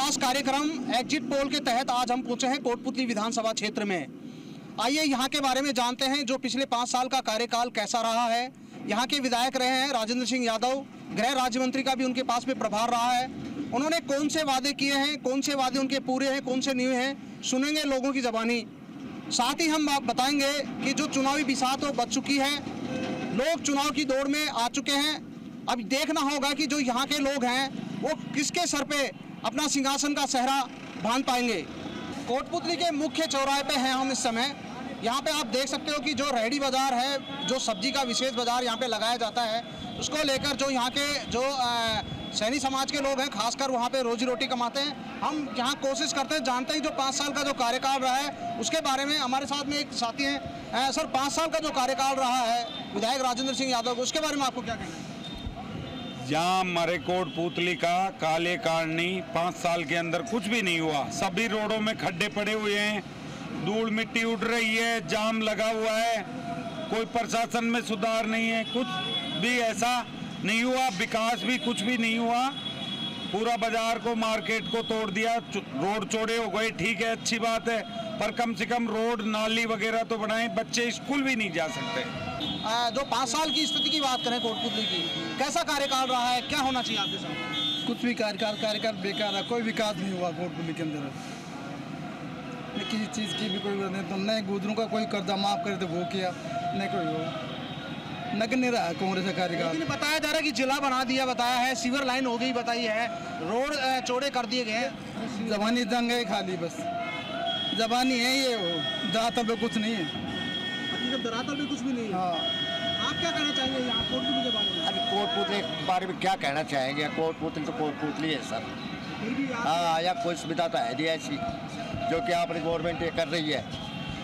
खास कार्यक्रम exit poll के तहत आज हम पहुंचे हैं कोटपुतली विधानसभा क्षेत्र में। आइए यहाँ के बारे में जानते हैं जो पिछले 5 साल का कार्यकाल कैसा रहा है। यहाँ के विधायक रहे हैं राजेंद्र सिंह यादव, गृह राज्य मंत्री का भी उनके पास में प्रभार रहा है। उन्होंने कौन से वादे किए हैं, कौन से वादे उनके पूरे हैं, कौन से नहीं हैं, सुनेंगे लोगों की ज़बानी। साथ ही हम बताएंगे कि जो चुनावी बिसात वो बच चुकी है, लोग चुनाव की दौड़ में आ चुके हैं। अब देखना होगा कि जो यहाँ के लोग हैं वो किसके सर पे अपना सिंहासन का सेहरा बांध पाएंगे। कोटपुतली के मुख्य चौराहे पे हैं हम इस समय। यहाँ पे आप देख सकते हो कि जो रेहड़ी बाज़ार है, जो सब्जी का विशेष बाज़ार यहाँ पे लगाया जाता है, उसको लेकर जो यहाँ के जो सैनी समाज के लोग हैं खासकर वहाँ पे रोजी रोटी कमाते हैं। हम यहाँ कोशिश करते हैं, जानते हैं जो 5 साल का जो कार्यकाल रहा है उसके बारे में। हमारे साथ में एक साथी हैं। सर, 5 साल का जो कार्यकाल रहा है विधायक राजेंद्र सिंह यादव, उसके बारे में आपको क्या कहना है? यहाँ हमारे कोटपुतली का काले कारणी 5 साल के अंदर कुछ भी नहीं हुआ। सभी रोडों में खड्डे पड़े हुए हैं, धूल मिट्टी उड़ रही है, जाम लगा हुआ है, कोई प्रशासन में सुधार नहीं है, कुछ भी ऐसा नहीं हुआ। विकास भी कुछ भी नहीं हुआ। पूरा बाजार को, मार्केट को तोड़ दिया, रोड चौड़े हो गए, ठीक है, अच्छी बात है, पर कम से कम रोड नाली वगैरह तो बनाएं। बच्चे स्कूल भी नहीं जा सकते। जो 5 साल की स्थिति की बात करें कोटपुतली की, कैसा कार्यकाल रहा है, क्या होना चाहिए आपके साथ? कुछ भी कार्यकाल बेकार है, कोई विकास नहीं हुआ कोटपुतली के अंदर। किसी चीज़ की भी कोई नहीं, तो नए गुजरों का कोई कर्जा माफ़ करे तो वो किया नहीं, कोई हो नग नहीं रहा है कांग्रेस का कार्यकाल। लेकिन बताया जा रहा है कि जिला बना दिया, बताया है, सीवर लाइन हो गई बताई है, रोड चौड़े कर दिए गए हैं। जबानी दंग है खाली, बस जबानी है ये, वो धरातल पे कुछ नहीं है। धरातल में कुछ भी नहीं है। हाँ, आप क्या कहना चाहेंगे यहाँ कोटपुतली के बारे में? अभी कोटपुतली के बारे में क्या कहना चाहेंगे? कोटपुतली तो कोटपुतली है सर। हाँ, या कोई सुविधा तो है नहीं ऐसी जो कि आपने गवर्नमेंट ये कर रही है।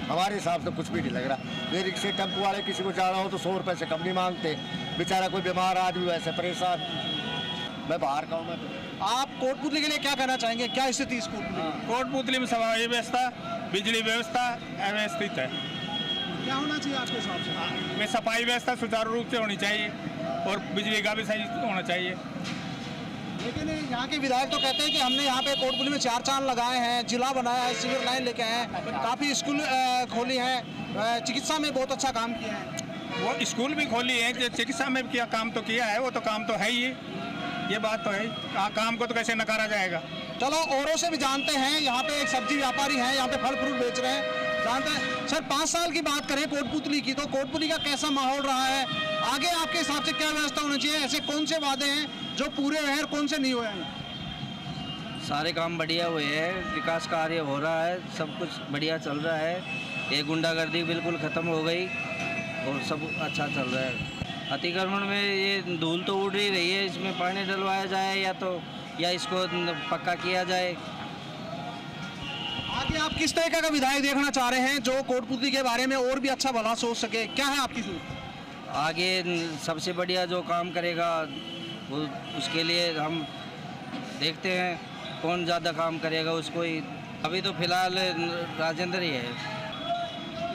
हमारे हिसाब से कुछ भी नहीं लग रहा। ये रिक्शे टेम्पो वाले किसी को जाना हो तो 100 रुपये से कम नहीं मांगते। बेचारा कोई बीमार आदमी वैसे परेशान। मैं बाहर का हूँ। मैं आप कोटपुतली के लिए क्या कहना चाहेंगे, क्या स्थिति इस कोटपुतली में सफाई व्यवस्था, बिजली व्यवस्था अव्यवस्थित है। क्या होना चाहिए आपके हिसाब से? में सफाई व्यवस्था सुचारू रूप से होनी चाहिए और बिजली का भी सही होना चाहिए। लेकिन यहाँ के विधायक तो कहते हैं कि हमने यहाँ पे कोटपुतली में 4 चांद लगाए हैं, जिला बनाया है, सीवर लाइन लेके आए हैं, काफ़ी स्कूल खोली हैं, चिकित्सा में बहुत अच्छा काम किया है। वो स्कूल भी खोली है, चिकित्सा में किया काम तो किया है, वो तो काम तो है ही, ये बात तो है। काम को तो कैसे नकारा जाएगा। चलो औरों से भी जानते हैं। यहाँ पे एक सब्जी व्यापारी हैं, यहाँ पे फल फ्रूट बेच रहे हैं, जानते हैं। सर, 5 साल की बात करें कोटपुतली की, तो कोटपुतली का कैसा माहौल रहा है? आगे आपके हिसाब से क्या व्यवस्था होनी चाहिए? ऐसे कौन से वादे हैं जो पूरे हुए हैं और कौन से नहीं हुए हैं? सारे काम बढ़िया हुए हैं, विकास कार्य हो रहा है, सब कुछ बढ़िया चल रहा है। ये गुंडागर्दी बिल्कुल ख़त्म हो गई और सब अच्छा चल रहा है। अतिक्रमण में ये धूल तो उड़ ही रही है, इसमें पानी डलवाया जाए या इसको पक्का किया जाए। आगे आप किस तरह का विधायक देखना चाह रहे हैं जो कोटपुतली के बारे में और भी अच्छा भला सोच सके? क्या है आपकी सोच? आगे सबसे बढ़िया जो काम करेगा वो, उसके लिए हम देखते हैं कौन ज़्यादा काम करेगा उसको ही। अभी तो फिलहाल राजेंद्र ही है।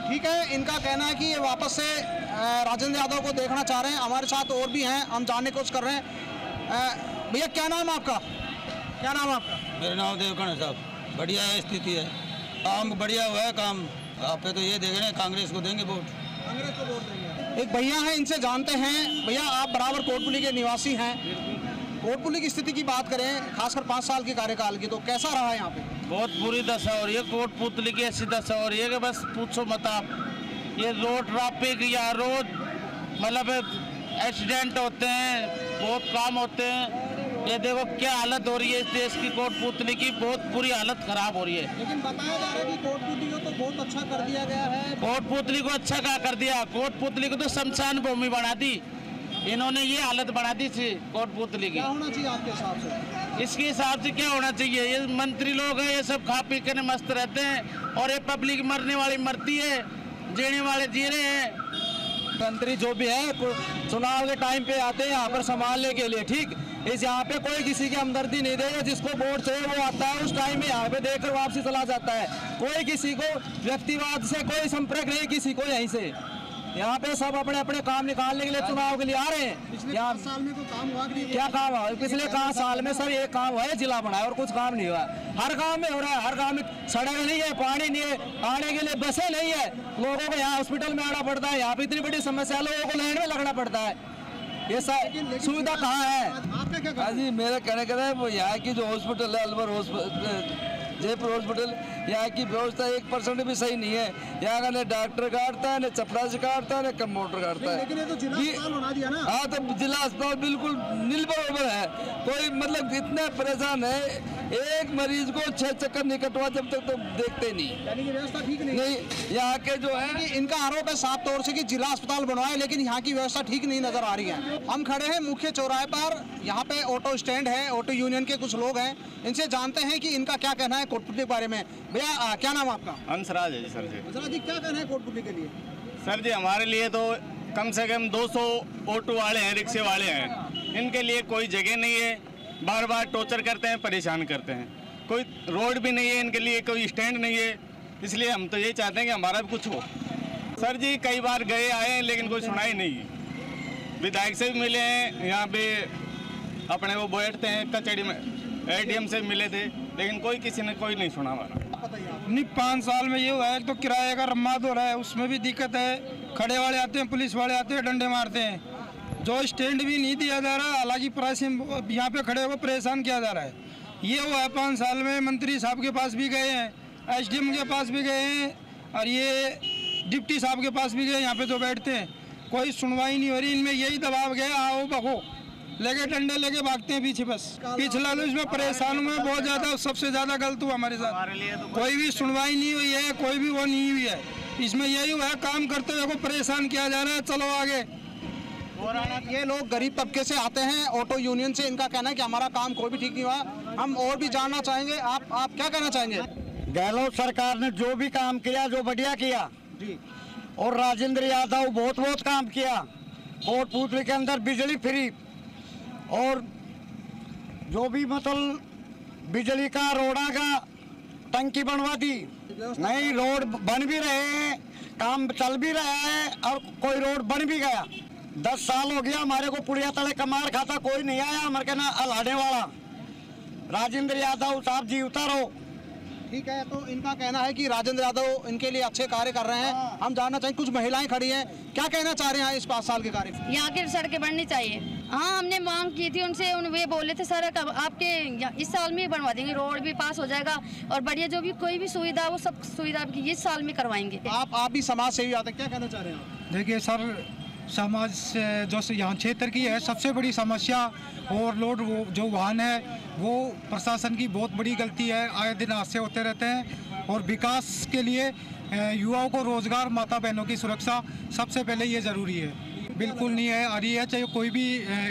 ठीक है, इनका कहना है कि ये वापस से राजेंद्र यादव को देखना चाह रहे हैं। हमारे साथ और भी हैं, हम जानने की कोशिश कर रहे हैं। भैया, क्या नाम है आपका? क्या नाम है आपका? मेरा नाम देवकर्ण साहब। बढ़िया है, स्थिति है, काम बढ़िया हुआ है। काम आप पे तो ये देख रहे हैं, कांग्रेस को देंगे वोट, कांग्रेस को वोट देंगे। एक भैया हैं, इनसे जानते हैं। भैया, आप बराबर कोटपुतली के निवासी हैं। कोटपुतली की स्थिति की बात करें, खासकर 5 साल के कार्यकाल की, तो कैसा रहा है यहाँ पे? बहुत बुरी दशा हो रही है कोटपुतली की। ऐसी दशा हो रही है कि बस पूछो मत आप। ये रोड ट्रैफिक या रोड मतलब एक्सीडेंट होते हैं, बहुत काम होते हैं। ये देखो क्या हालत हो रही है इस देश की, कोटपुतली की बहुत बुरी हालत खराब हो रही है। लेकिन बताया जा रहा है कि कोटपुतली को तो बहुत अच्छा कर दिया गया है। कोटपुतली को अच्छा क्या कर दिया? कोटपुतली को तो शमशान भूमि बना दी इन्होंने। ये हालत बना दी थी कोटपुतली की। क्या होना चाहिए आपके हिसाब से? इसके हिसाब से क्या होना चाहिए? ये मंत्री लोग हैं, ये सब खा पी कर मस्त रहते हैं और ये पब्लिक मरने वाली मरती है, जीने वाले जी रहे हैं। मंत्री जो भी है चुनाव के टाइम पे आते हैं यहाँ पर संभालने के लिए, ठीक। इस यहाँ पे कोई किसी की हमदर्दी नहीं देगा। जिसको वोट चाहिए वो आता है, उस टाइम में यहाँ पे देकर वापसी चला जाता है। कोई किसी को व्यक्तिवाद से कोई संपर्क नहीं किसी को यहीं से। यहाँ पे सब अपने अपने काम निकालने के लिए चुनाव के लिए आ रहे हैं। पिछले यहाँ 5 साल में कोई काम हुआ कि नहीं? क्या काम हुआ? पिछले 5 साल में सर एक काम हुआ है, जिला बनाया और कुछ काम नहीं हुआ। हर गांव में हो रहा है, हर गांव में सड़क नहीं है, पानी नहीं है, आने के लिए बसें नहीं है, लोगों को यहाँ हॉस्पिटल में आना पड़ता है। यहाँ पे इतनी बड़ी समस्या, लोगों को लाइन में लगना पड़ता है। ये सुविधा कहाँ है? आपका क्या कहना है? जी मेरा कहने का है वो यहाँ की जो हॉस्पिटल है, अलवर हॉस्पिटल, जयपुर हॉस्पिटल, यहाँ की व्यवस्था 1% भी सही नहीं है। यहाँ का न डॉक्टर काटता है, न चपरासी काटता है, न कंपाउंडर काटता है। लेकिन ये तो जिला अस्पताल बना दिया ना। हाँ तो जिला अस्पताल बिल्कुल नील बराबर है। कोई मतलब इतना परेशान है, एक मरीज को 6 चक्कर नहीं कटवा जब तक तो देखते नहीं। यानी कि व्यवस्था ठीक नहीं है। नहीं यहाँ के जो है कि इनका आरोप है साफ तौर से कि जिला अस्पताल बनवाए, लेकिन यहाँ की व्यवस्था ठीक नहीं नजर आ रही है। हम खड़े हैं मुख्य चौराहे पर, यहाँ पे ऑटो स्टैंड है, ऑटो यूनियन के कुछ लोग हैं, इनसे जानते हैं कि इनका क्या कहना है कोटपुतली के बारे में। भैया क्या नाम आपका? हंसराज है जी सर जी। हंसराज जी, क्या कहना है कोटपुतली के लिए? सर जी हमारे लिए तो कम से कम 200 ऑटो वाले हैं, रिक्शे वाले हैं, इनके लिए कोई जगह नहीं है, बार बार टॉर्चर करते हैं, परेशान करते हैं। कोई रोड भी नहीं है इनके लिए, कोई स्टैंड नहीं है, इसलिए हम तो यही चाहते हैं कि हमारा भी कुछ हो। सर जी कई बार गए आए हैं लेकिन कोई सुनाई नहीं। विधायक से भी मिले हैं, यहाँ पे अपने वो बैठते हैं कचहरी में, ADM से मिले थे, लेकिन किसी ने कोई नहीं सुना हमारा। नहीं 5 साल में ये हुआ है तो किराए का रम्माद हो रहा है, उसमें भी दिक्कत है। खड़े वाले आते हैं, पुलिस वाले आते हैं, डंडे मारते हैं। जो स्टैंड भी नहीं दिया जा रहा, हालांकि यहाँ पे खड़े होकर परेशान किया जा रहा है। ये हुआ है 5 साल में। मंत्री साहब के पास भी गए हैं, SDM के पास भी गए हैं, और ये डिप्टी साहब के पास भी गए, यहाँ पे जो बैठते हैं, कोई सुनवाई नहीं हो रही। इनमें यही दबाव गया, आओ भगो, लेके डंडे लेके भागते हैं पीछे। बस पिछला तो इसमें परेशान हुए बहुत ज़्यादा, सबसे ज़्यादा गलत हुआ हमारे साथ। कोई भी सुनवाई नहीं हुई है, कोई भी वो नहीं हुई है। इसमें यही हुआ है, काम करते हुए को परेशान किया जा रहा है, चलो आगे। ये लोग गरीब तबके से आते हैं, ऑटो यूनियन से। इनका कहना है कि हमारा काम कोई भी ठीक नहीं हुआ। हम और भी जानना चाहेंगे, आप क्या कहना चाहेंगे? गहलोत सरकार ने जो भी काम किया, जो बढ़िया किया जी। और राजेंद्र यादव बहुत काम किया। कोटपुतली के अंदर बिजली फ्री, और जो भी मतलब बिजली का, रोड़ा का टंकी बनवा दी। नहीं, रोड बन भी रहे हैं, काम चल भी रहा है, और कोई रोड बन भी गया। 10 साल हो गया हमारे को पुड़िया तले कमार खाता कोई नहीं आया। हमारे कहना अलाने वाला राजेंद्र यादव साहब जी उतारो। ठीक है, तो इनका कहना है कि राजेंद्र यादव इनके लिए अच्छे कार्य कर रहे हैं। हम जानना चाहेंगे, कुछ महिलाएं खड़ी हैं, क्या कहना चाह रहे हैं इस 5 साल के कार्य? यहाँ की सड़कें बननी चाहिए। हाँ, हमने मांग की थी उनसे, वे बोले थे सड़क आपके इस साल में ही बनवा देंगे, रोड भी पास हो जाएगा, और बढ़िया जो भी कोई भी सुविधा, वो सब सुविधा इस साल में करवाएंगे। आप भी समाज सेवी आते, क्या कहना चाह रहे हैं आप? देखिए सर, समाज जो यहाँ क्षेत्र की है सबसे बड़ी समस्या ओवरलोड, वो जो वाहन है वो प्रशासन की बहुत बड़ी गलती है। आए दिन हादसे होते रहते हैं, और विकास के लिए युवाओं को रोजगार, माता बहनों की सुरक्षा सबसे पहले ये ज़रूरी है। बिल्कुल नहीं है आ रही है, चाहे कोई भी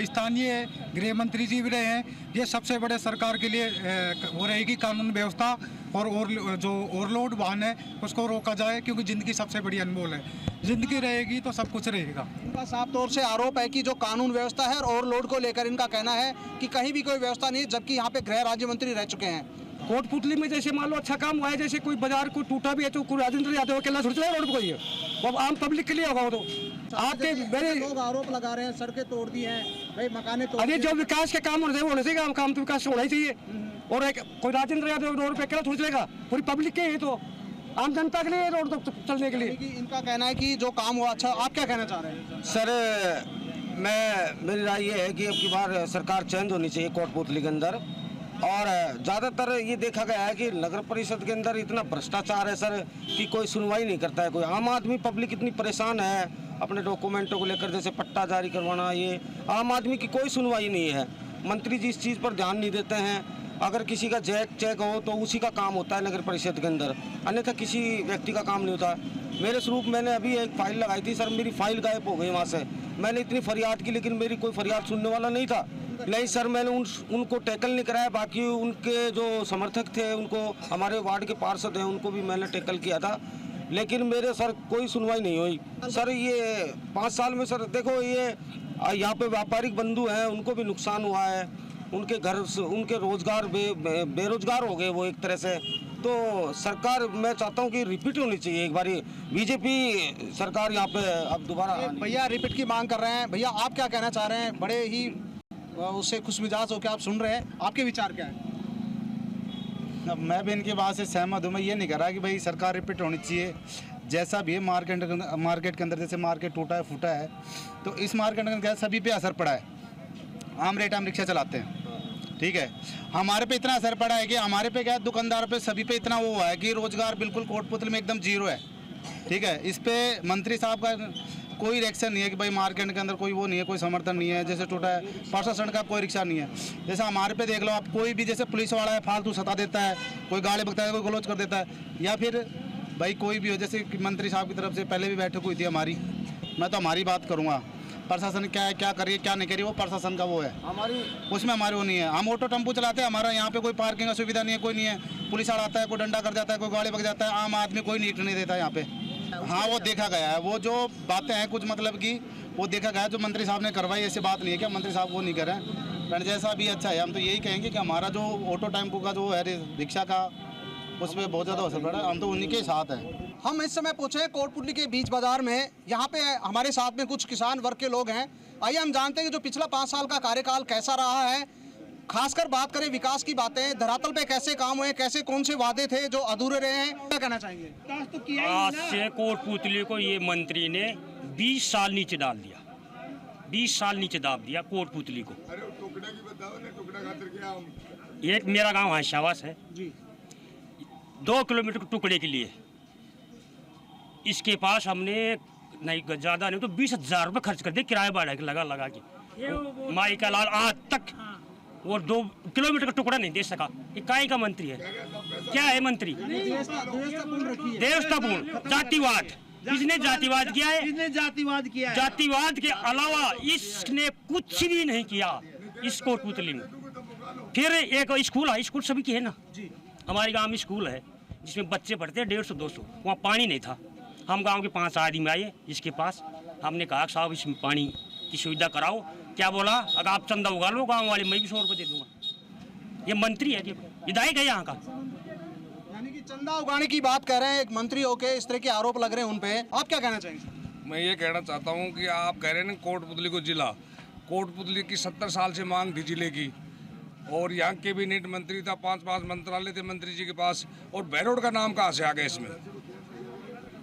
स्थानीय गृह मंत्री जी भी रहे हैं, ये सबसे बड़े सरकार के लिए वो रहेगी कानून व्यवस्था, और जो ओवरलोड वाहन है उसको रोका जाए, क्योंकि ज़िंदगी सबसे बड़ी अनमोल है। ज़िंदगी रहेगी तो सब कुछ रहेगा। इनका साफ तौर से आरोप है कि जो कानून व्यवस्था है और ओवरलोड को लेकर इनका कहना है कि कहीं भी कोई व्यवस्था नहीं, जबकि यहाँ पे गृह राज्य मंत्री रह चुके हैं। कोटपुतली में जैसे मान लो अच्छा काम हुआ है, जैसे कोई बाजार को टूटा भी है तो राजेंद्र यादव अकेला थोड़ी चला रोड पर कोई है, वो आम पब्लिक के लिए होगा। वो तो आपके मेरे लोग आरोप लगा रहे हैं, सड़कें तोड़ दी हैं, भाई मकाने तोड़ अरे जो विकास के काम होने चाहिए, काम तो विकास होना ही चाहिए। और एक कोई राजेंद्र यादव रोड पे अकेला थोड़ी चलेगा, पूरी पब्लिक के है, तो आम जनता के लिए रोड तो चलने के लिए। इनका कहना है कि जो काम हुआ अच्छा। आप क्या कहना चाह रहे हैं? सर मेरी राय ये है कि अब की बार सरकार चेंज होनी चाहिए कोटपुतली के अंदर। और ज़्यादातर ये देखा गया है कि नगर परिषद के अंदर इतना भ्रष्टाचार है सर कि कोई सुनवाई नहीं करता है। कोई आम आदमी, पब्लिक इतनी परेशान है अपने डॉक्यूमेंटों को लेकर, जैसे पट्टा जारी करवाना, ये आम आदमी की कोई सुनवाई नहीं है। मंत्री जी इस चीज़ पर ध्यान नहीं देते हैं। अगर किसी का चेक हो तो उसी का काम होता है नगर परिषद के अंदर, अन्यथा किसी व्यक्ति का काम नहीं होता। मेरे स्वरूप मैंने अभी एक फाइल लगाई थी सर, मेरी फाइल गायब हो गई वहाँ से। मैंने इतनी फरियाद की, लेकिन मेरी कोई फरियाद सुनने वाला नहीं था। नहीं सर, मैंने उनको टैकल नहीं कराया। बाकी उनके जो समर्थक थे, उनको, हमारे वार्ड के पार्षद हैं, उनको भी मैंने टैकल किया था, लेकिन मेरे सर कोई सुनवाई नहीं हुई। सर ये 5 साल में सर देखो, ये यहाँ पे व्यापारिक बंधु हैं, उनको भी नुकसान हुआ है। उनके घर, उनके रोजगार बेरोजगार हो गए वो एक तरह से। तो सरकार मैं चाहता हूँ कि रिपीट होनी चाहिए एक बारी बीजेपी सरकार यहाँ पे अब दोबारा। भैया रिपीट की मांग कर रहे हैं, भैया आप क्या कहना चाह रहे हैं? बड़े ही उससे खुश मिजाज होकर आप सुन रहे हैं, आपके विचार क्या है? अब मैं भी इनकी बात से सहमत हूँ। मैं ये नहीं कह रहा कि भाई सरकार रिपीट होनी चाहिए, जैसा भी है मार्केट के अंदर जैसे मार्केट टूटा है फूटा है, तो इस मार्केट के अंदर सभी पे असर पड़ा है। आम रेट हम रिक्शा चलाते हैं, ठीक है, हमारे पे इतना असर पड़ा है कि हमारे पे क्या दुकानदार पे सभी पे इतना वो हुआ है कि रोजगार बिल्कुल कोटपुतली में एकदम जीरो है, ठीक है। इस पे मंत्री साहब का कोई रिएक्शन नहीं है कि भाई मार्केट के अंदर कोई वो नहीं है, कोई समर्थन नहीं है। जैसे टूटा है प्रशासन का कोई रिक्शा नहीं है। जैसे हमारे पे देख लो आप, कोई भी जैसे पुलिस वाला है फालतू सता देता है, कोई गाली बकता है, कोई गलोच कर देता है, या फिर भाई कोई भी हो, जैसे मंत्री साहब की तरफ से पहले भी बैठक हुई थी हमारी, मैं तो हमारी बात करूँगा, प्रशासन क्या है, क्या करिए क्या नहीं करिए, वो प्रशासन का वो है, हमारी उसमें हमारी वो नहीं है। हम ऑटो टेम्पो चलाते हैं, हमारा यहाँ पे कोई पार्किंग का सुविधा नहीं है, कोई नहीं है। पुलिस वाला आता है, कोई डंडा कर जाता है, कोई गाड़ी बक जाता है, आम आदमी कोई नीट नहीं देता यहाँ पे। हाँ वो देखा गया है, वो जो बातें हैं कुछ मतलब की वो देखा गया है, जो मंत्री साहब ने करवाई, ऐसी बात नहीं है कि मंत्री साहब वो नहीं करें, पर जैसा भी अच्छा है। हम तो यही कहेंगे कि हमारा जो ऑटो टेम्पो का जो है रिक्शा का, उस पर बहुत ज़्यादा असर पड़ा है, हम तो उन्हीं के साथ हैं। हम इस समय पहुंचे हैं कोटपुतली के बीच बाजार में। यहाँ पे हमारे साथ में कुछ किसान वर्ग के लोग हैं। आइए हम जानते हैं कि जो पिछला 5 साल का कार्यकाल कैसा रहा है। खासकर बात करें विकास की बातें, धरातल पे कैसे काम हुए, कैसे कौन से वादे थे जो अधूरे रहे हैं, क्या कहना चाहेंगे? आज से कोटपुतली को ये मंत्री ने 20 साल नीचे डाल दिया, 20 साल नीचे दाब दिया कोटपुतली को। एक मेरा गांव शाबाश है, 2 किलोमीटर के टुकड़े के लिए इसके पास हमने नहीं ज़्यादा नहीं तो 20,000 रुपये खर्च कर दिए किराया भाड़ा लगा के। माई का लाल आज तक वो 2 किलोमीटर का टुकड़ा नहीं दे सका। ये काहे का मंत्री है? क्या है मंत्री? देवतापूर्ण जातिवाद। इसने जातिवाद किया है, इसने जातिवाद किया है। जातिवाद के अलावा इसने कुछ भी नहीं किया इस कोटपुतली में। फिर एक स्कूल है, स्कूल सभी की है ना, हमारे गांव में स्कूल है जिसमें बच्चे पढ़ते हैं 150-200। वहाँ पानी नहीं था। हम गांव के 5 आदमी आए इसके पास, हमने कहा साहब इसमें पानी की सुविधा कराओ। क्या बोला? अगर आप चंदा उगा लो गांव वाले, मैं भी 100 रुपये दे दूंगा। ये मंत्री है कि विधायक है यहाँ का? यानी कि चंदा उगाने की बात कर रहे हैं एक मंत्री होके, इस तरह के आरोप लग रहे हैं उन पे, आप क्या कहना चाहेंगे? मैं ये कहना चाहता हूँ कि आप कह रहे हैं ना कोटपुतली को जिला, कोटपुतली की 70 साल से मांग थी जिले की, और यहाँ कैबिनेट मंत्री था, 5 मंत्रालय थे मंत्री जी के पास, और बहरोड का नाम कहाँ से आ गया इसमें?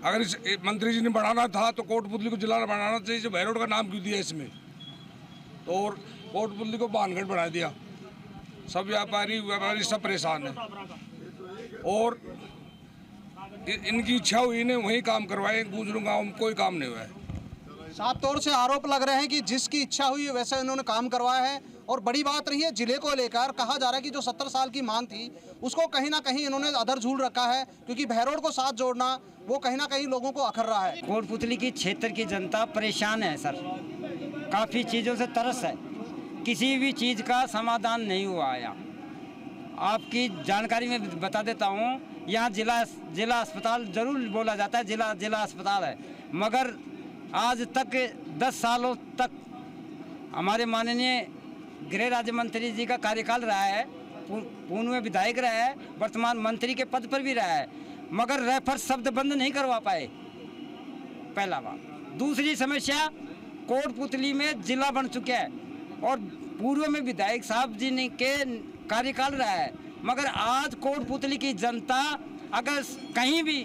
अगर इस मंत्री जी ने बढ़ाना था तो कोटपुतली को जिला बढ़ाना चाहिए, जो बहरोड का नाम क्यों दिया इसमें? तो और कोटपुतली को बानगढ़ बना दिया। सब व्यापारी सब परेशान है, और इनकी इच्छा हुई ने वही काम करवाए, दूसरों गाँव में कोई काम नहीं हुआ है। साफ तौर से आरोप लग रहे हैं कि जिसकी इच्छा हुई वैसे इन्होंने काम करवाया है। और बड़ी बात रही है जिले को लेकर, कहा जा रहा है कि जो 70 साल की मांग थी उसको कहीं ना कहीं इन्होंने अधर झूल रखा है, क्योंकि बहरोड को साथ जोड़ना वो कहीं ना कहीं लोगों को अखर रहा है। कोटपुतली की क्षेत्र की जनता परेशान है सर, काफ़ी चीज़ों से तरस है, किसी भी चीज़ का समाधान नहीं हुआ है। आपकी जानकारी में बता देता हूँ, यहाँ जिला अस्पताल जरूर बोला जाता है, जिला अस्पताल है, मगर आज तक 10 सालों तक हमारे माननीय गृह राज्य मंत्री जी का कार्यकाल रहा है, पूर्व में विधायक रहा है, वर्तमान मंत्री के पद पर भी रहा है, मगर रेफर शब्द बंद नहीं करवा पाए, पहला बात। दूसरी समस्या, कोटपुतली में जिला बन चुका है और पूर्व में विधायक साहब जी ने के कार्यकाल रहा है, मगर आज कोटपुतली की जनता अगर कहीं भी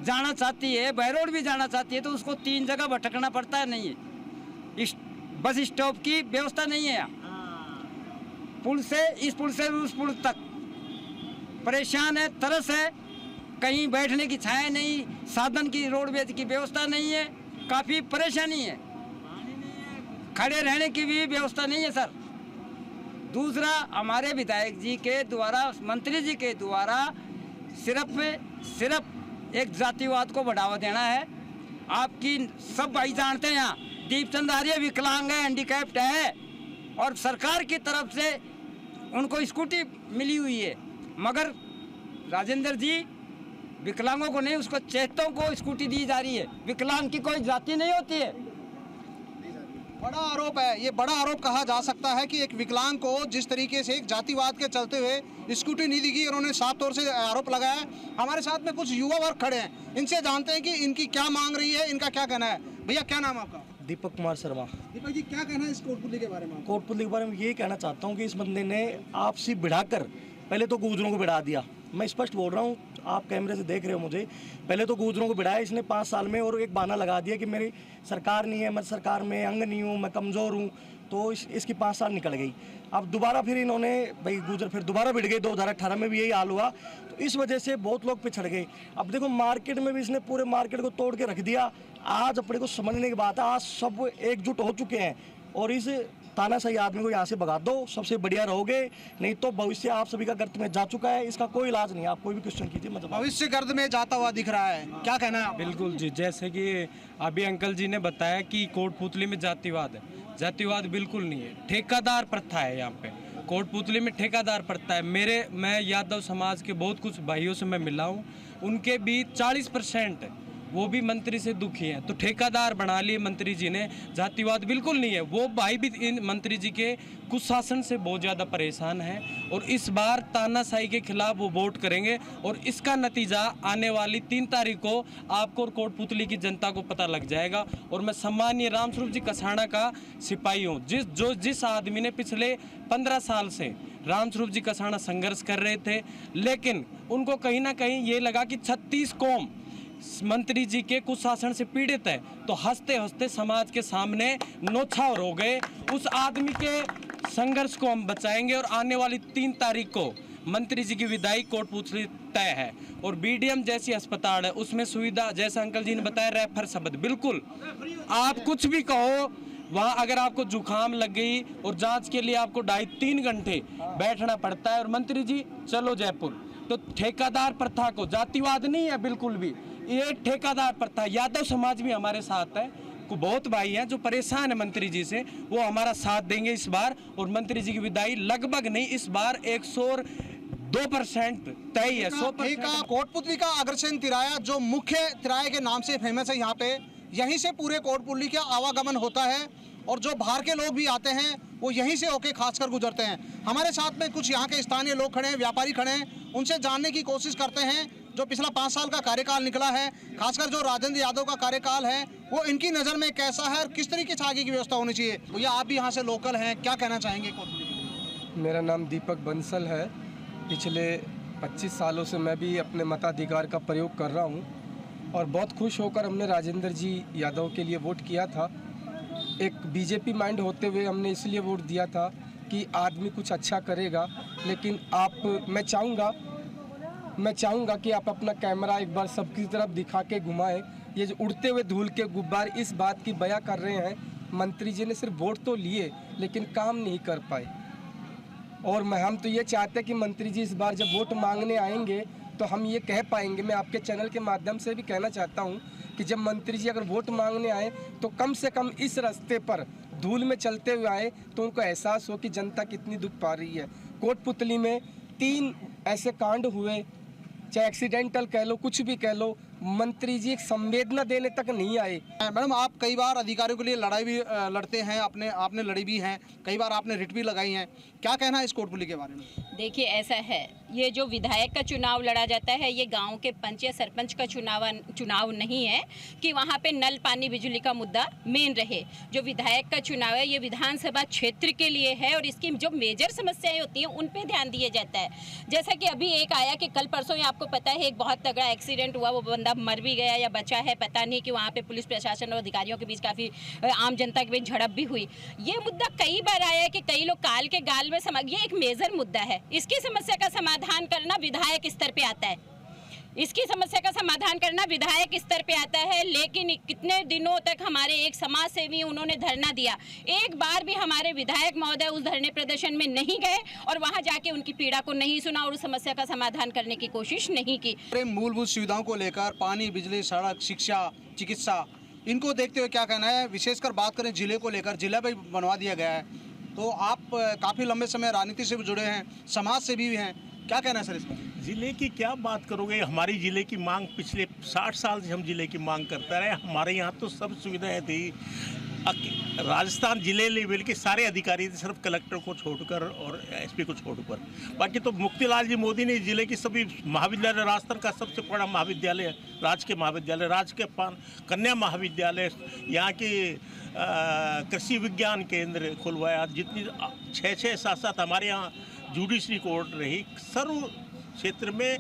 जाना चाहती है, बहरोड भी जाना चाहती है, तो उसको 3 जगह भटकना पड़ता है। नहीं है बस स्टॉप की व्यवस्था नहीं है, पुल से इस पुल से उस पुल तक परेशान है, तरस है, कहीं बैठने की छाया नहीं, साधन की रोडवेज की व्यवस्था नहीं है, काफ़ी परेशानी है, खड़े रहने की भी व्यवस्था नहीं है सर। दूसरा, हमारे विधायक जी के द्वारा, मंत्री जी के द्वारा सिर्फ एक जातिवाद को बढ़ावा देना है। आपकी सब भाई जानते हैं, यहाँ दीपचंद आर्य विकलांग है, हैंडीकैप्ड है, और सरकार की तरफ से उनको स्कूटी मिली हुई है, मगर राजेंद्र जी विकलांगों को नहीं, उसको चेतों को स्कूटी दी जा रही है। विकलांग की कोई जाति नहीं होती है, बड़ा आरोप है, ये बड़ा आरोप कहा जा सकता है कि एक विकलांग को जिस तरीके से एक जातिवाद के चलते हुए स्कूटी नहीं दी गई, उन्होंने साफ तौर से आरोप लगाया है। हमारे साथ में कुछ युवा वर्ग खड़े हैं, इनसे जानते हैं कि इनकी क्या मांग रही है, इनका क्या कहना है। भैया क्या नाम है आपका? दीपक कुमार शर्मा। दीपक जी क्या कहना है इस कोटपुतली के बारे में? कोटपुतली के बारे में ये कहना चाहता हूँ कि इस बंदे ने आपसी बढ़ाकर पहले तो गुजरों को बढ़ा दिया। मैं स्पष्ट बोल रहा हूँ, आप कैमरे से देख रहे हो मुझे। पहले तो गुजरों को बढ़ाया इसने 5 साल में, और एक बहाना लगा दिया कि मेरी सरकार नहीं है, मैं सरकार में अंग नहीं हूँ, मैं कमज़ोर हूँ, तो इसकी 5 साल निकल गई। अब दोबारा फिर इन्होंने भाई गुजर फिर दोबारा बढ़ गए, 2018 में भी यही हाल हुआ, तो इस वजह से बहुत लोग पिछड़ गए। अब देखो मार्केट में भी इसने पूरे मार्केट को तोड़ के रख दिया। आज अपने को समझने की बात है, आज सब एकजुट हो चुके हैं और इस तानाशाही आदमी को यहाँ से भगा दो, सबसे बढ़िया रहोगे, नहीं तो भविष्य आप सभी का गर्त में जा चुका है, इसका कोई इलाज नहीं है। आप कोई भी क्वेश्चन कीजिए, मतलब भविष्य गर्त में जाता हुआ दिख रहा है, क्या कहना है? बिल्कुल जी, जैसे कि अभी अंकल जी ने बताया कि कोटपुतली में जातिवाद है, जातिवाद बिल्कुल नहीं है, ठेकेदार प्रथा है। यहाँ पे कोटपुतली में ठेकेदार प्रथा है। मैं यादव समाज के बहुत कुछ भाइयों से मैं मिला हूँ, उनके भी 40% वो भी मंत्री से दुखी हैं, तो ठेकेदार बना लिए मंत्री जी ने। जातिवाद बिल्कुल नहीं है। वो भाई भी इन मंत्री जी के कुशासन से बहुत ज़्यादा परेशान हैं और इस बार तानाशाही के खिलाफ वो वोट करेंगे और इसका नतीजा आने वाली 3 तारीख को आपको और कोटपुतली की जनता को पता लग जाएगा। और मैं सम्मानीय रामस्वरूप जी कसाना का सिपाही हूँ। जिस आदमी ने पिछले 15 साल से रामस्वरूप जी कसाना संघर्ष कर रहे थे, लेकिन उनको कहीं ना कहीं ये लगा कि 36 कौम मंत्री जी के कुशासन से पीड़ित है, तो हंसते हंसते समाज के सामने नौछावर हो गए। उस आदमी के संघर्ष को हम बचाएंगे और आने वाली 3 तारीख को मंत्री जी की विदाई कोटपुतली तय है। और बीडीएम जैसी अस्पताल है, उसमें सुविधा जैसा अंकल जी ने बताया, रेफर शब्द बिल्कुल आप कुछ भी कहो, वहाँ अगर आपको जुकाम लग गई और जांच के लिए आपको 2.5-3 घंटे बैठना पड़ता है और मंत्री जी चलो जयपुर। तो ठेकेदार प्रथा को, जातिवाद नहीं है बिल्कुल भी, ये ठेकेदार प्रथा। यादव समाज भी हमारे साथ है, को बहुत भाई हैं जो परेशान है मंत्री जी से, वो हमारा साथ देंगे इस बार। और मंत्री जी की विदाई लगभग नहीं, इस बार 102% तय है। 100% कोटपुतली का अग्रसेन तिराया जो मुख्य तिराए के नाम से फेमस है, यहाँ पे यहीं से पूरे कोटपुतली का आवागमन होता है और जो बाहर के लोग भी आते हैं वो यहीं से होके खासकर गुजरते हैं। हमारे साथ में कुछ यहाँ के स्थानीय लोग खड़े हैं, व्यापारी खड़े हैं, उनसे जानने की कोशिश करते हैं जो पिछला 5 साल का कार्यकाल निकला है, खासकर जो राजेंद्र यादव का कार्यकाल है, वो इनकी नज़र में कैसा है और किस तरीके से आगे की व्यवस्था होनी चाहिए। भैया आप भी यहाँ से लोकल हैं, क्या कहना चाहेंगे कोटपुतली? मेरा नाम दीपक बंसल है। पिछले 25 सालों से मैं भी अपने मताधिकार का प्रयोग कर रहा हूँ और बहुत खुश होकर हमने राजेंद्र जी यादव के लिए वोट किया था। एक बीजेपी माइंड होते हुए हमने इसलिए वोट दिया था कि आदमी कुछ अच्छा करेगा। लेकिन मैं चाहूँगा कि आप अपना कैमरा एक बार सबकी तरफ दिखा के घुमाएं। ये जो उड़ते हुए धूल के गुब्बार इस बात की बयां कर रहे हैं, मंत्री जी ने सिर्फ वोट तो लिए लेकिन काम नहीं कर पाए। और हम तो ये चाहते हैं कि मंत्री जी इस बार जब वोट मांगने आएंगे तो हम ये कह पाएंगे, मैं आपके चैनल के माध्यम से भी कहना चाहता हूँ कि जब मंत्री जी अगर वोट मांगने आए तो कम से कम इस रास्ते पर धूल में चलते हुए आए तो उनको एहसास हो कि जनता कितनी दुख पा रही है। कोटपुतली में 3 ऐसे कांड हुए, चाहे एक्सीडेंटल कह लो, कुछ भी कह लो, मंत्री जी एक संवेदना देने तक नहीं आए। मैडम आप कई बार अधिकारियों के लिए लड़ाई भी लड़ते हैं, आपने लड़ी भी हैं, कई बार आपने रिट भी लगाई हैं, क्या कहना है इस कोटपुतली के बारे में? देखिए ऐसा है, ये जो विधायक का चुनाव लड़ा जाता है ये गांव के पंच या सरपंच का चुनाव नहीं है कि वहाँ पे नल पानी बिजली का मुद्दा मेन रहे। जो विधायक का चुनाव है ये विधानसभा क्षेत्र के लिए है और इसकी जो मेजर समस्याएं होती हैं उन पे ध्यान दिया जाता है। जैसा कि अभी एक आया कि कल परसों आपको पता है एक बहुत तगड़ा एक्सीडेंट हुआ, वो बंदा मर भी गया या बचा है पता नहीं, कि वहाँ पे पुलिस प्रशासन और अधिकारियों के बीच काफ़ी आम जनता के बीच झड़प भी हुई। ये मुद्दा कई बार आया है कि कई लोग काल के गाल में ये एक मेजर मुद्दा है। इसकी समस्या का समाधान करना विधायक स्तर पे आता है, इसकी समस्या का समाधान करना विधायक स्तर पे आता है। लेकिन कितने दिनों तक हमारे एक समाज सेवी उन्होंने धरना दिया, एक बार भी हमारे विधायक महोदय उस धरने प्रदर्शन में नहीं गए और वहां जाके उनकी पीड़ा को नहीं सुना और उस समस्या का समाधान करने की कोशिश नहीं की। मूलभूत सुविधाओं को लेकर पानी, बिजली, सड़क, शिक्षा, चिकित्सा, इनको देखते हुए क्या कहना है? विशेषकर बात करें जिले को लेकर, जिला भी बनवा दिया गया है, तो आप काफ़ी लंबे समय राजनीति से भी जुड़े हैं, समाज से भी हैं, क्या कहना है सर इस पर? ज़िले की क्या बात करोगे? हमारी ज़िले की मांग पिछले 60 साल से हम ज़िले की मांग करते रहे। हमारे यहाँ तो सब सुविधाएं थी, राजस्थान जिले लेवल के सारे अधिकारी थे, सिर्फ कलेक्टर को छोड़कर और एसपी को छोड़कर। बाकी तो मुक्तिलाल जी मोदी ने जिले की सभी महाविद्यालय, राजस्थान का सबसे बड़ा महाविद्यालय, राजकीय महाविद्यालय, राजकीय कन्या महाविद्यालय, यहाँ की कृषि विज्ञान केंद्र खुलवाया। जितनी 6-6 7-7 हमारे यहाँ जुडिशरी कोर्ट रही, सर्व क्षेत्र में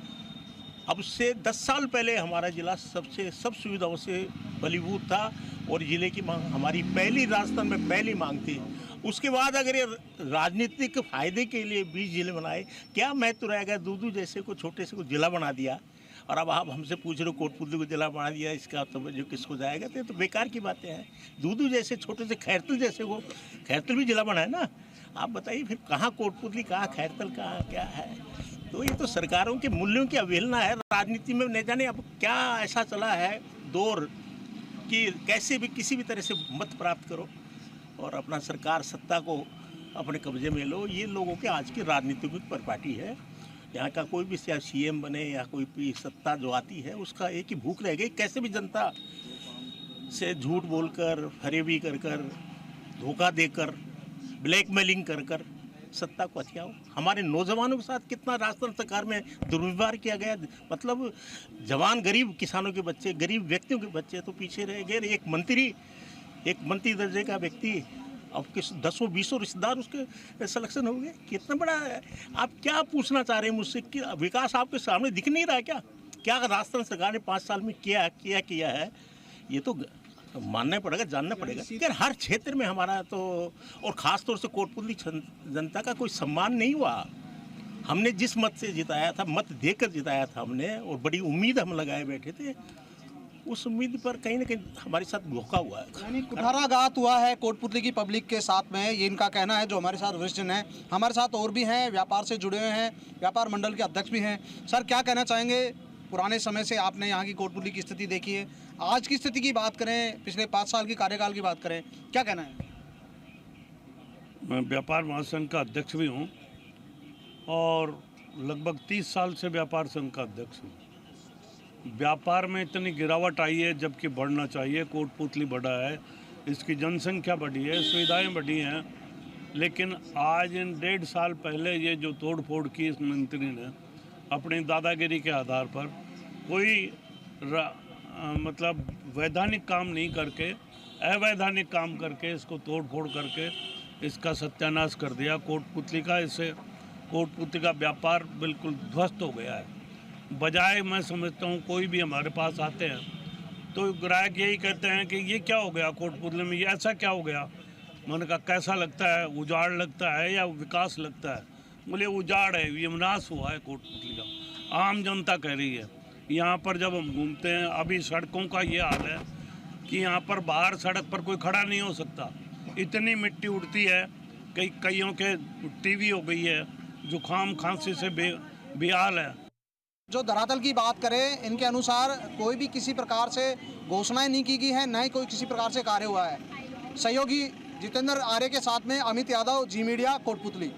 अब से 10 साल पहले हमारा जिला सब सुविधाओं से बलीभूत था और जिले की मांग हमारी पहली, राजस्थान में पहली मांग थी। उसके बाद अगर ये राजनीतिक फायदे के लिए 20 जिले बनाए, क्या महत्व रहेगा? दूदू जैसे को छोटे से को जिला बना दिया और अब आप हमसे पूछ रहे हो कोटपुतली को जिला बना दिया, इसका तो जो किसको जाएगा? तो ये तो बेकार की बातें हैं। दूदू जैसे छोटे से खैरतल जैसे को, खैरतल भी जिला बना है ना। आप बताइए फिर कहाँ कोटपुतली, कहाँ खैरतल, कहाँ क्या है? तो ये तो सरकारों के मूल्यों की अवहेलना है। राजनीति में न जाने अब क्या ऐसा चला है दौर कि कैसे भी किसी भी तरह से मत प्राप्त करो और अपना सरकार सत्ता को अपने कब्जे में लो। ये लोगों के आज की राजनीतिक परिपाटी है। यहाँ का कोई भी सीएम बने या कोई भी सत्ता जो आती है उसका एक ही भूख रह गई, कैसे भी जनता से झूठ बोलकर, फरेबी कर कर, धोखा देकर, ब्लैकमेलिंग कर कर सत्ता को हथियाओ। हमारे नौजवानों के साथ कितना राजस्थान सरकार में दुर्व्यवहार किया गया। मतलब जवान गरीब किसानों के बच्चे, गरीब व्यक्तियों के बच्चे तो पीछे रह गए। एक मंत्री दर्जे का व्यक्ति, अब किस 10-20 रिश्तेदार उसके सिलेक्शन हो गए। कितना बड़ा है। आप क्या पूछना चाह रहे हैं मुझसे कि विकास आपके सामने दिख नहीं रहा क्या राजस्थान सरकार ने 5 साल में किया है? ये तो मानना पड़ेगा, जानना पड़ेगा। यार हर क्षेत्र में हमारा तो, और ख़ास तौर से कोटपुतली जनता का कोई सम्मान नहीं हुआ। हमने जिस मत से जिताया था, मत देकर जिताया था हमने, और बड़ी उम्मीद हम लगाए बैठे थे, उस उम्मीद पर कहीं ना कहीं हमारे साथ धोखा हुआ है। यानी कुठाराघात हुआ है कोटपुतली की पब्लिक के साथ में, ये इनका कहना है। जो हमारे साथ वरिष्ठजन हैं, हमारे साथ और भी हैं, व्यापार से जुड़े हुए हैं, व्यापार मंडल के अध्यक्ष भी हैं। सर क्या कहना चाहेंगे? पुराने समय से आपने यहाँ की कोटपुतली की स्थिति देखी है, आज की स्थिति की बात करें, पिछले 5 साल की कार्यकाल की बात करें, क्या कहना है? मैं व्यापार महासंघ का अध्यक्ष भी हूँ और लगभग 30 साल से व्यापार संघ का अध्यक्ष हूँ। व्यापार में इतनी गिरावट आई है जबकि बढ़ना चाहिए। कोटपुतली बढ़ा है, इसकी जनसंख्या बढ़ी है, सुविधाएं बढ़ी हैं, लेकिन आज इन 1.5 साल पहले ये जो तोड़ फोड़ की इस मंत्री ने अपनी दादागिरी के आधार पर, कोई मतलब वैधानिक काम नहीं करके अवैधानिक काम करके इसको तोड़ फोड़ करके इसका सत्यानाश कर दिया कोटपुतली का। इससे कोटपुतली का व्यापार बिल्कुल ध्वस्त हो गया है। बजाय, मैं समझता हूँ, कोई भी हमारे पास आते हैं तो ग्राहक यही कहते हैं कि ये क्या हो गया कोटपुतली में, ये ऐसा क्या हो गया? मैंने कहा कैसा लगता है, उजाड़ लगता है या विकास लगता है? बोले उजाड़ है, ये विनाश हुआ है कोटपुतली का। आम जनता कह रही है। यहाँ पर जब हम घूमते हैं, अभी सड़कों का ये हाल है कि यहाँ पर बाहर सड़क पर कोई खड़ा नहीं हो सकता, इतनी मिट्टी उड़ती है, कईयों के टीबी हो गई है, जुकाम खांसी से बेहाल है। जो धरातल की बात करें, इनके अनुसार कोई भी किसी प्रकार से घोषणाएं नहीं की गई है, न ही कोई किसी प्रकार से कार्य हुआ है। सहयोगी जितेंद्र आर्य के साथ में अमित यादव, जी मीडिया, कोटपुतली।